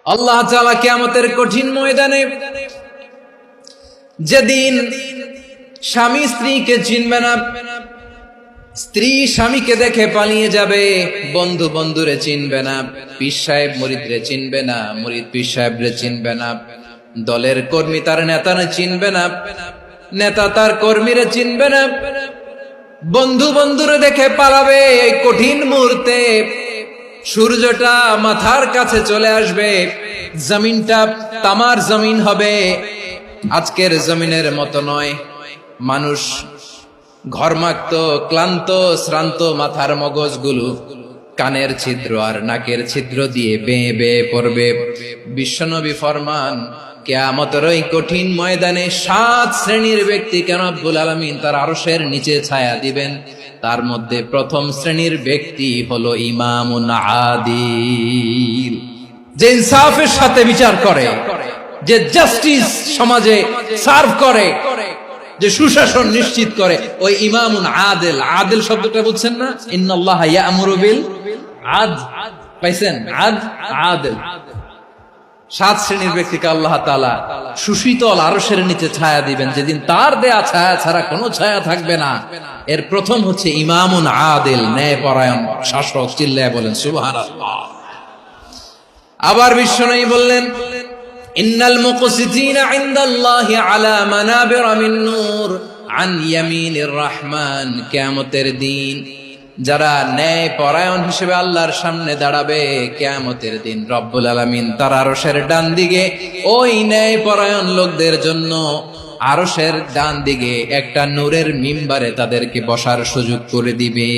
আল্লাহ তাআলা কিয়ামতের কঠিন ময়দানে যেদিন স্বামী স্ত্রীকে চিনবে না, স্ত্রী স্বামীকে দেখে পালিয়ে যাবে, বন্ধু বন্ধুরে চিনবে না, পীর সাহেব মুরিদরে চিনবে না, মুরিদ পীর সাহেবরে চিনবে না, দলের কর্মী তার নেতারে চিনবে না, নেতা তার কর্মীরে চিনবে না, বন্ধু বন্ধুরে দেখে পালাবে। এই কঠিন মুহূর্তে সূর্যটা মাথার কাছে চলে আসবে, জমিনটা তামার জমিন হবে, আজকের জমিনের মতো নয়। মানুষ ঘর্মাক্ত, ক্লান্ত, শ্রান্ত মাথার মগজগুলো কানের ছিদ্র আর নাকের ছিদ্র দিয়ে বেয়ে বেয়ে পড়বে। বিশ্বনবী ফরমান, কিয়ামতের ওই কঠিন ময়দানে 7 শ্রেণীর ব্যক্তিকে রব্বুল আলামিন তার আরশের নিচে ছায়া দিবেন। তার মধ্যে প্রথম শ্রেণীর ব্যক্তি হলো ইমামুন আদিল, যে ইনসাফের সাথে বিচার করে, যে জাস্টিস সমাজে সার্ভ করে, যে সুশাসন নিশ্চিত করে, ওই ইমামুন আদিল। আদিল শব্দটা বুঝছেন না? ইন্নাল্লাহা ইয়া'মুরু বিল আদল, পাইছেন? আদিল। 7 শ্রেণীর ব্যক্তিকে আল্লাহ তাআলা সুশীতল আরশের নিচে ছায়া দিবেন, যেদিন তার দেয়া ছায়া ছাড়া কোনো ছায়া থাকবে না। এর প্রথম হচ্ছে ইমামুন আদিল, ন্যায়পরায়ণ শাসক। চিল্লায় বলেন সুবহানাল্লাহ। আবার বিশ্বনবী বললেন, ইন্নাল মুকসিতিনা ইনদাল্লাহি আলা মানাবিরা মিন নূর আন ইয়ামিনির রহমান। কিয়ামতের দিন যারা ন্যায় পরায়ণ হিসেবে আল্লাহর সামনে দাঁড়াবে, কিয়ামতের দিন রব্বুল আলামিন তার আরশের ডান দিকে ওই ন্যায় পরায়ণ লোকদের জন্য আরশের ডান দিকে একটা নূরের মিম্বারে তাদেরকে বসার সুযোগ করে দিবে।